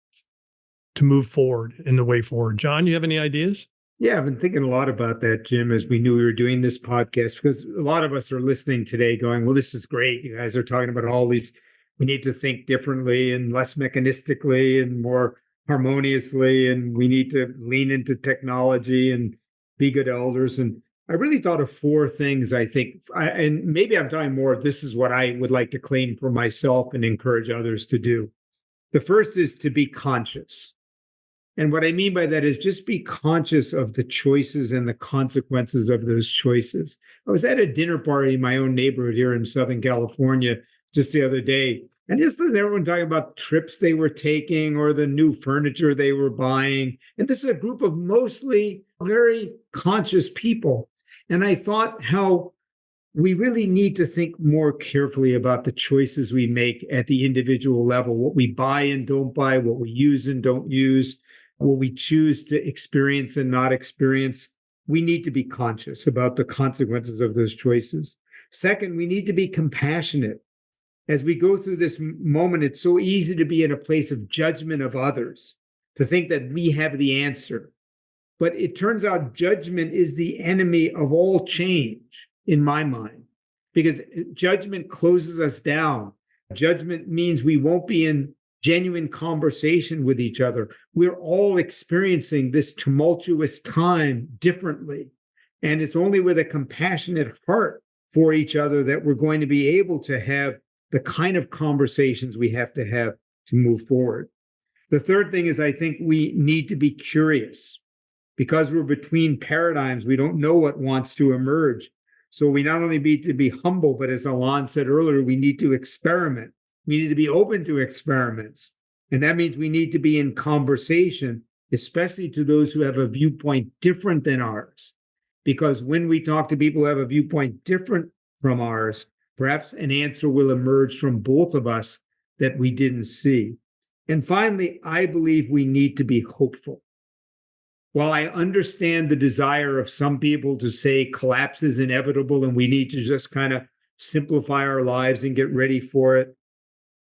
to move forward in the way forward? John, you have any ideas? Yeah, I've been thinking a lot about that, Jim, as we knew we were doing this podcast, because a lot of us are listening today going, well, this is great. You guys are talking about all these, we need to think differently and less mechanistically and more harmoniously, and we need to lean into technology and be good elders. And I really thought of four things, I think, and maybe I'm talking more, this is what I would like to claim for myself and encourage others to do. The first is to be conscious. And what I mean by that is just be conscious of the choices and the consequences of those choices. I was at a dinner party in my own neighborhood here in Southern California just the other day, and just listening to everyone talking about trips they were taking or the new furniture they were buying. And this is a group of mostly very conscious people. And I thought how we really need to think more carefully about the choices we make at the individual level, what we buy and don't buy, what we use and don't use, what we choose to experience and not experience. We need to be conscious about the consequences of those choices. Second, we need to be compassionate. As we go through this moment, it's so easy to be in a place of judgment of others, to think that we have the answer. But it turns out judgment is the enemy of all change, in my mind, because judgment closes us down. Judgment means we won't be in genuine conversation with each other. We're all experiencing this tumultuous time differently. And it's only with a compassionate heart for each other that we're going to be able to have the kind of conversations we have to move forward. The third thing is I think we need to be curious. Because we're between paradigms, we don't know what wants to emerge. So we not only need to be humble, but as Alain said earlier, we need to experiment. We need to be open to experiments. And that means we need to be in conversation, especially to those who have a viewpoint different than ours. Because when we talk to people who have a viewpoint different from ours, perhaps an answer will emerge from both of us that we didn't see. And finally, I believe we need to be hopeful. While I understand the desire of some people to say collapse is inevitable and we need to just kind of simplify our lives and get ready for it,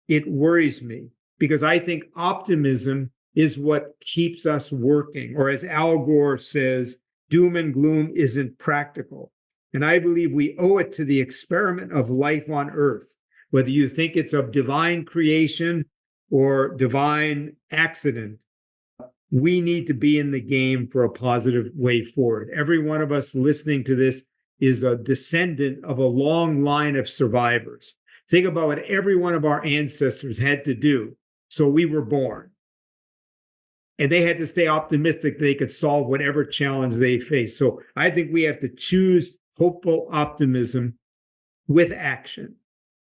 it worries me because I think optimism is what keeps us working. Or as Al Gore says, doom and gloom isn't practical. And I believe we owe it to the experiment of life on earth, whether you think it's of divine creation or divine accident. We need to be in the game for a positive way forward. Every one of us listening to this is a descendant of a long line of survivors. Think about what every one of our ancestors had to do so we were born. And they had to stay optimistic they could solve whatever challenge they faced. So I think we have to choose hopeful optimism with action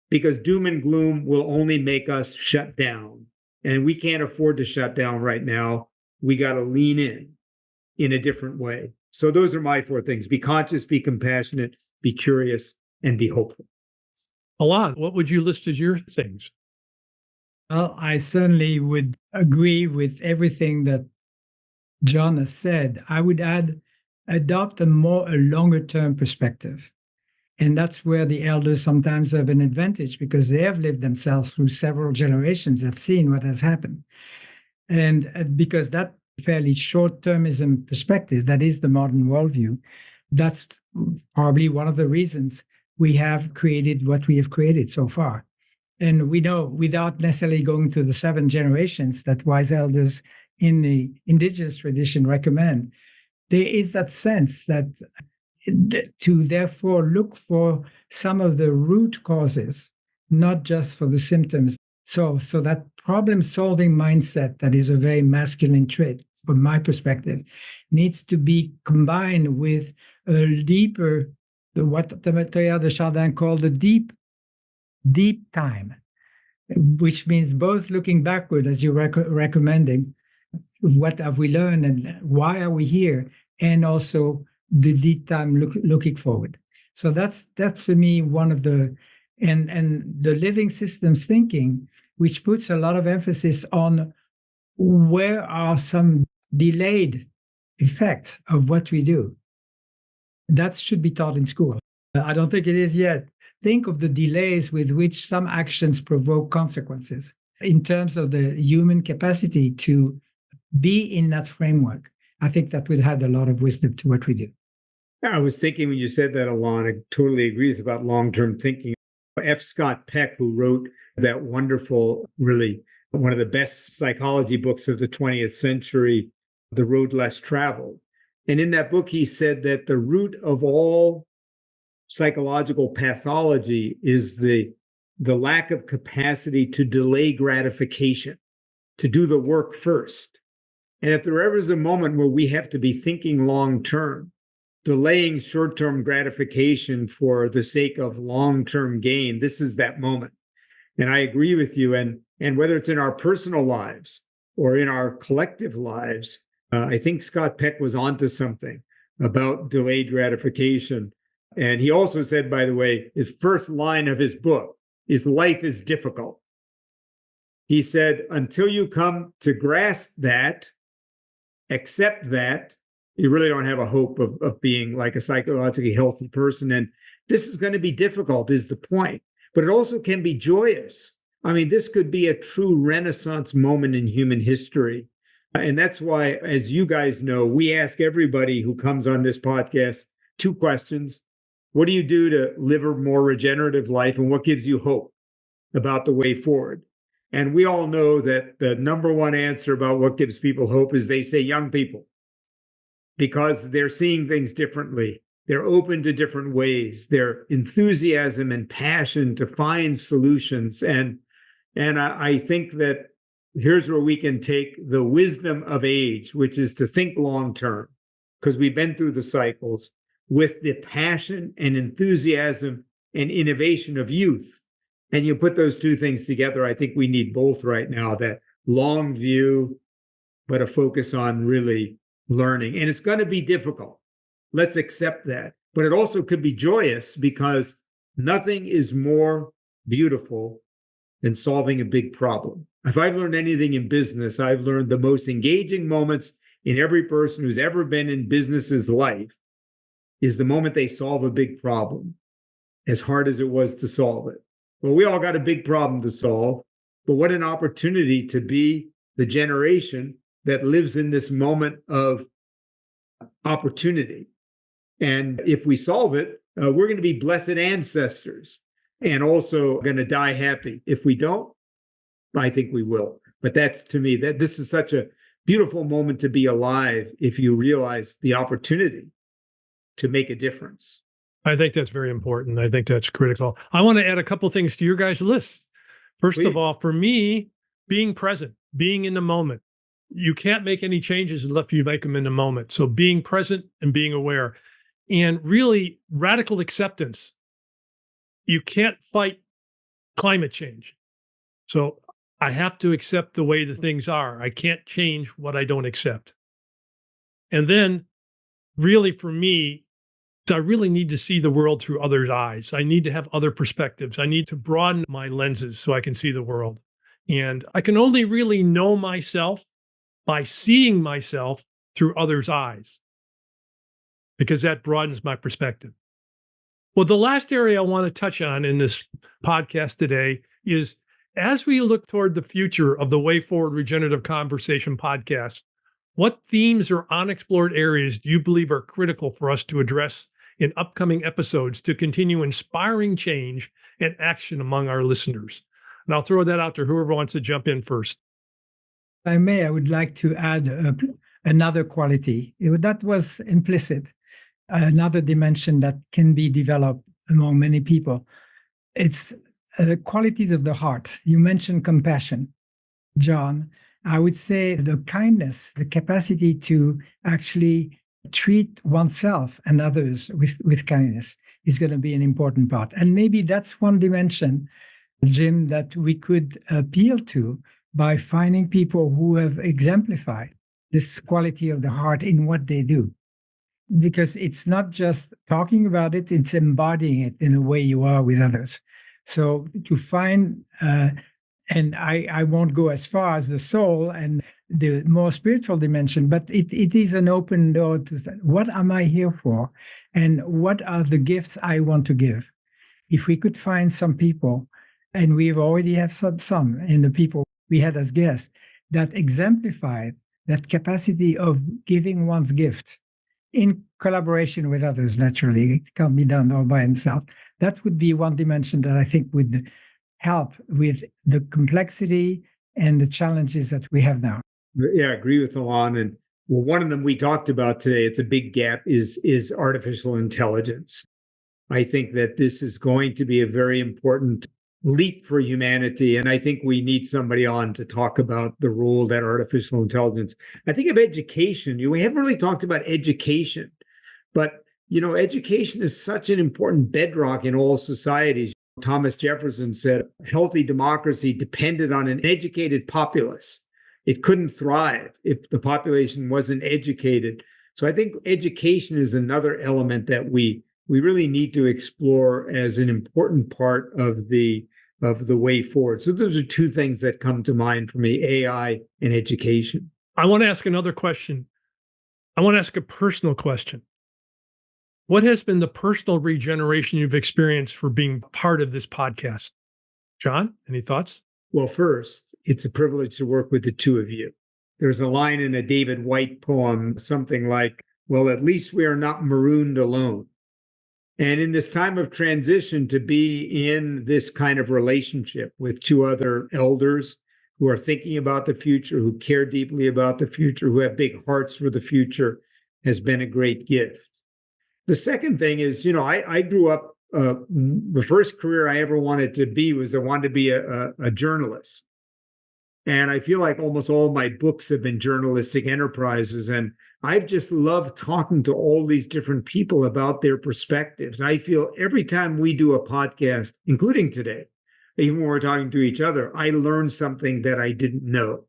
because doom and gloom will only make us shut down. And we can't afford to shut down right now. We got to lean in a different way. So those are my 4 things. Be conscious, be compassionate, be curious, and be hopeful. Alain, what would you list as your things? Well, I certainly would agree with everything that John has said. I would adopt a longer-term perspective. And that's where the elders sometimes have an advantage because they have lived themselves through several generations, have seen what has happened. And because that fairly short-termism perspective, that is the modern worldview, that's probably one of the reasons we have created what we have created so far. And we know, without necessarily going to the 7 generations that wise elders in the indigenous tradition recommend, there is that sense that to therefore look for some of the root causes, not just for the symptoms. So that problem-solving mindset that is a very masculine trait, from my perspective, needs to be combined with a deeper, what Teilhard de Chardin called the deep time, which means both looking backward, as you're recommending, what have we learned and why are we here, and also the deep time looking forward. So that's for me one of the, and the living systems thinking, which puts a lot of emphasis on where are some delayed effects of what we do. That should be taught in school. I don't think it is yet. Think of the delays with which some actions provoke consequences in terms of the human capacity to be in that framework. I think that would add a lot of wisdom to what we do. I was thinking when you said that, Alain, I totally agree about long-term thinking. F. Scott Peck, who wrote that wonderful, really one of the best psychology books of the 20th century, The Road Less Traveled. And in that book, he said that the root of all psychological pathology is the lack of capacity to delay gratification, to do the work first. And if there ever is a moment where we have to be thinking long-term, delaying short-term gratification for the sake of long-term gain, this is that moment. And I agree with you. And whether it's in our personal lives or in our collective lives, I think Scott Peck was onto something about delayed gratification. And he also said, by the way, his first line of his book is life is difficult. He said, until you come to grasp that, accept that, you really don't have a hope of being like a psychologically healthy person. And this is going to be difficult is the point, but it also can be joyous. I mean, this could be a true Renaissance moment in human history. And that's why, as you guys know, we ask everybody who comes on this podcast 2 questions. What do you do to live a more regenerative life? And what gives you hope about the way forward? And we all know that the number one answer about what gives people hope is they say young people, because they're seeing things differently. They're open to different ways. Their enthusiasm and passion to find solutions. And I think that here's where we can take the wisdom of age, which is to think long term, because we've been through the cycles, with the passion and enthusiasm and innovation of youth. And you put those two things together, I think we need both right now, that long view, but a focus on really learning. And it's going to be difficult. Let's accept that. But it also could be joyous, because nothing is more beautiful than solving a big problem. If I've learned anything in business, I've learned the most engaging moments in every person who's ever been in business's life is the moment they solve a big problem, as hard as it was to solve it. Well, we all got a big problem to solve, but what an opportunity to be the generation that lives in this moment of opportunity. And if we solve it, we're going to be blessed ancestors and also going to die happy. If we don't, I think we will. But that's, to me, that this is such a beautiful moment to be alive if you realize the opportunity to make a difference. I think that's very important. I think that's critical. I want to add a couple of things to your guys' list. First Please. of all, for me, being present, being in the moment. You can't make any changes unless you make them in the moment. So being present and being aware, and really radical acceptance. You can't fight climate change. So I have to accept the way the things are. I can't change what I don't accept. And then really for me, I really need to see the world through others' eyes. I need to have other perspectives. I need to broaden my lenses so I can see the world. And I can only really know myself by seeing myself through others' eyes, because that broadens my perspective. Well, the last area I want to touch on in this podcast today is, as we look toward the future of the Way Forward Regenerative Conversation podcast, what themes or unexplored areas do you believe are critical for us to address in upcoming episodes to continue inspiring change and action among our listeners? And I'll throw that out to whoever wants to jump in first. If I may, I would like to add another quality that was implicit, another dimension that can be developed among many people. It's the qualities of the heart. You mentioned compassion, John. I would say the kindness, the capacity to actually treat oneself and others with kindness is going to be an important part. And maybe that's one dimension, Jim, that we could appeal to by finding people who have exemplified this quality of the heart in what they do. Because it's not just talking about it, it's embodying it in the way you are with others. So to find, and I won't go as far as the soul and the more spiritual dimension, but it is an open door to what am I here for? And what are the gifts I want to give? If we could find some people, and we've already have some in the people we had as guests, that exemplified that capacity of giving one's gift in collaboration with others, naturally. It can't be done all by himself. That would be one dimension that I think would help with the complexity and the challenges that we have now. Yeah, I agree with Alain. And well, one of them we talked about today, it's a big gap, is artificial intelligence. I think that this is going to be a very important leap for humanity. And I think we need somebody on to talk about the role that artificial intelligence. I think of education. We haven't really talked about education, but education is such an important bedrock in all societies. Thomas Jefferson said, healthy democracy depended on an educated populace. It couldn't thrive if the population wasn't educated. So I think education is another element that we really need to explore as an important part of the way forward. So those are two things that come to mind for me, AI and education. I want to ask another question. I want to ask a personal question. What has been the personal regeneration you've experienced for being part of this podcast? John, any thoughts? Well, first, it's a privilege to work with the two of you. There's a line in a David Whyte poem, something like, well, at least we are not marooned alone. And in this time of transition, to be in this kind of relationship with two other elders who are thinking about the future, who care deeply about the future, who have big hearts for the future, has been a great gift. The second thing is, I grew up, the first career I ever wanted to be was I wanted to be a journalist. And I feel like almost all my books have been journalistic enterprises. And I've just loved talking to all these different people about their perspectives. I feel every time we do a podcast, including today, even when we're talking to each other, I learn something that I didn't know.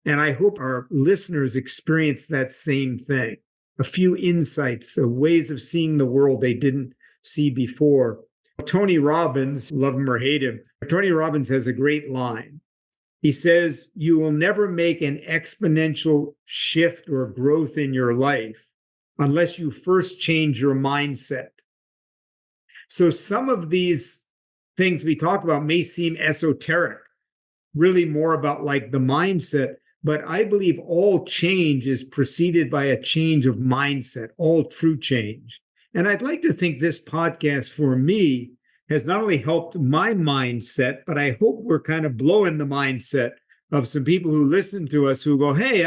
And I hope our listeners experience that same thing. A few insights, ways of seeing the world they didn't see before. Tony Robbins, love him or hate him, Tony Robbins has a great line. He says, you will never make an exponential shift or growth in your life unless you first change your mindset. So some of these things we talk about may seem esoteric, really more about like the mindset, but I believe all change is preceded by a change of mindset, all true change. And I'd like to think this podcast for me has not only helped my mindset, but I hope we're kind of blowing the mindset of some people who listen to us who go, hey,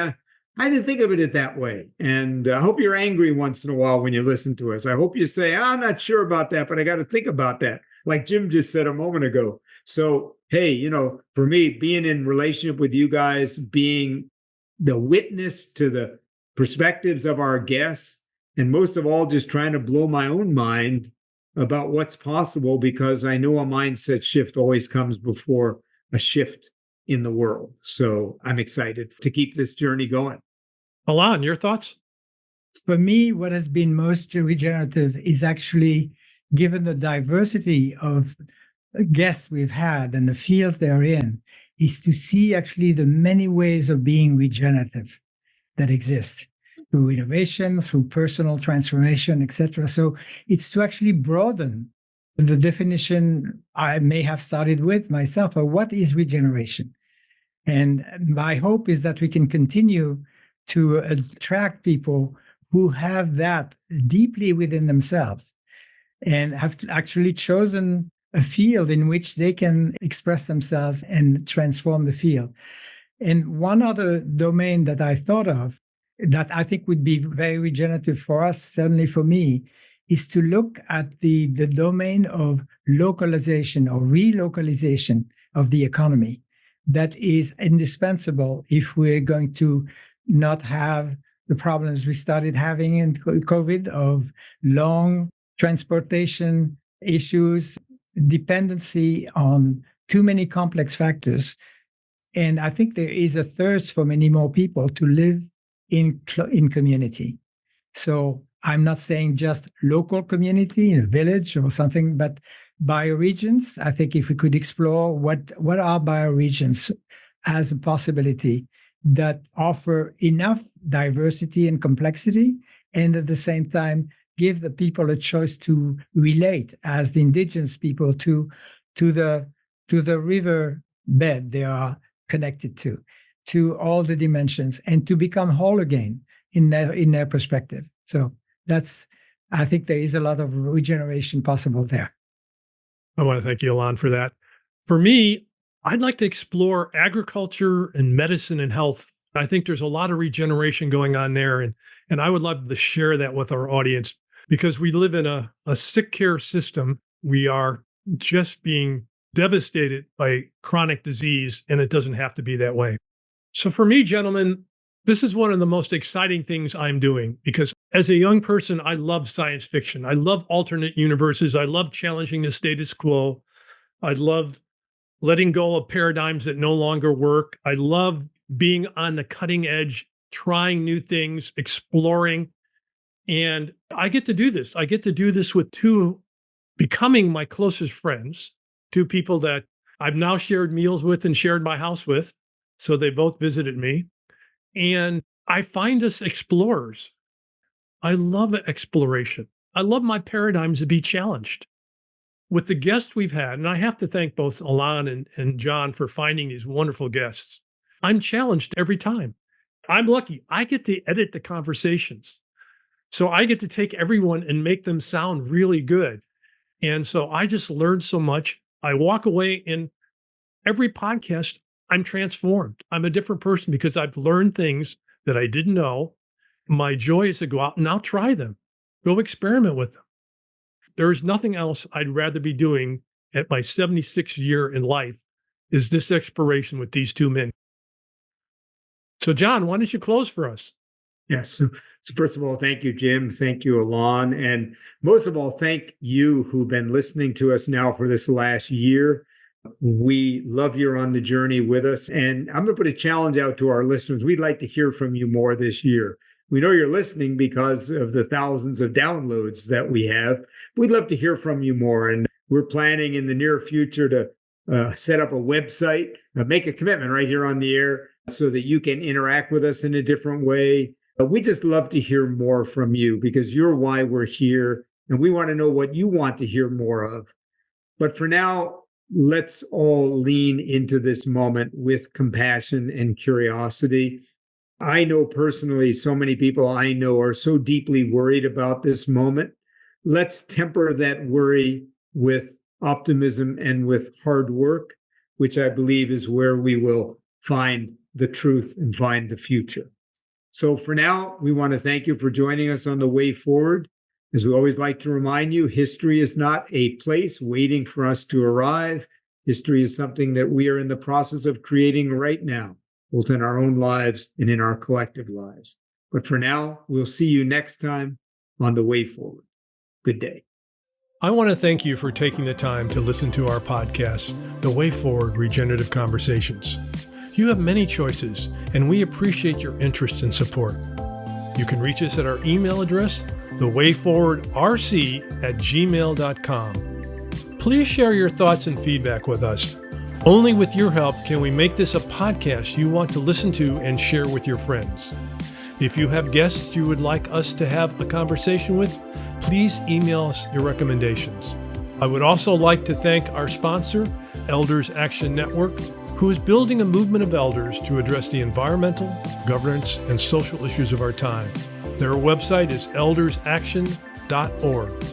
I didn't think of it that way. And I hope you're angry once in a while when you listen to us. I hope you say, I'm not sure about that, but I got to think about that. Like Jim just said a moment ago. So, hey, for me, being in relationship with you guys, being the witness to the perspectives of our guests, and most of all, just trying to blow my own mind about what's possible, because I know a mindset shift always comes before a shift in the world. So I'm excited to keep this journey going. Alain, your thoughts? For me, what has been most regenerative is actually, given the diversity of guests we've had and the fields they're in, is to see actually the many ways of being regenerative that exist through innovation, through personal transformation, etc. So it's to actually broaden the definition I may have started with myself of what is regeneration. And my hope is that we can continue to attract people who have that deeply within themselves and have actually chosen a field in which they can express themselves and transform the field. And one other domain that I thought of that I think would be very regenerative for us, certainly for me, is to look at the domain of localization or relocalization of the economy. That is indispensable if we're going to not have the problems we started having in COVID of long transportation issues, dependency on too many complex factors. And I think there is a thirst for many more people to live in community. So I'm not saying just local community in a village or something, but bioregions. I think if we could explore what are bioregions as a possibility that offer enough diversity and complexity, and at the same time give the people a choice to relate as the indigenous people to the river bed they are connected to all the dimensions, and to become whole again in their perspective. So I think there is a lot of regeneration possible there. I want to thank you, Alain, for that. For me, I'd like to explore agriculture and medicine and health. I think there's a lot of regeneration going on there. And I would love to share that with our audience, because we live in a sick care system. We are just being devastated by chronic disease, and it doesn't have to be that way. So for me, gentlemen, this is one of the most exciting things I'm doing, because as a young person, I love science fiction. I love alternate universes. I love challenging the status quo. I love letting go of paradigms that no longer work. I love being on the cutting edge, trying new things, exploring. And I get to do this. I get to do this with two becoming my closest friends, two people that I've now shared meals with and shared my house with. So they both visited me. And I find us explorers. I love exploration. I love my paradigms to be challenged. With the guests we've had, and I have to thank both Alain and John for finding these wonderful guests, I'm challenged every time. I'm lucky. I get to edit the conversations. So I get to take everyone and make them sound really good. And so I just learned so much. I walk away and every podcast, I'm transformed. I'm a different person because I've learned things that I didn't know. My joy is to go out and now try them, go experiment with them. There is nothing else I'd rather be doing at my 76th year in life is this exploration with these two men. So John, why don't you close for us? Yes. So first of all, thank you, Jim. Thank you, Alain. And most of all, thank you who've been listening to us now for this last year. We love you're on the journey with us. And I'm going to put a challenge out to our listeners. We'd like to hear from you more this year. We know you're listening because of the thousands of downloads that we have. We'd love to hear from you more. And we're planning in the near future to set up a website, make a commitment right here on the air so that you can interact with us in a different way. We just love to hear more from you because you're why we're here. And we want to know what you want to hear more of. But for now, let's all lean into this moment with compassion and curiosity. I know personally, so many people I know are so deeply worried about this moment. Let's temper that worry with optimism and with hard work, which I believe is where we will find the truth and find the future. So for now, we want to thank you for joining us on the way forward. As we always like to remind you, history is not a place waiting for us to arrive. History is something that we are in the process of creating right now, both in our own lives and in our collective lives. But for now, we'll see you next time on The Way Forward. Good day. I want to thank you for taking the time to listen to our podcast, The Way Forward Regenerative Conversations. You have many choices, and we appreciate your interest and support. You can reach us at our email address, thewayforwardrc@gmail.com. Please share your thoughts and feedback with us. Only with your help can we make this a podcast you want to listen to and share with your friends. If you have guests you would like us to have a conversation with, please email us your recommendations. I would also like to thank our sponsor, Elders Action Network, who is building a movement of elders to address the environmental, governance, and social issues of our time. Their website is eldersaction.org.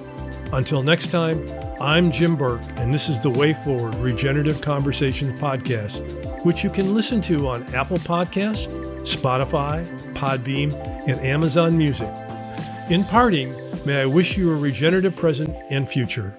Until next time, I'm Jim Burke, and this is the Way Forward Regenerative Conversations podcast, which you can listen to on Apple Podcasts, Spotify, Podbean, and Amazon Music. In parting, may I wish you a regenerative present and future.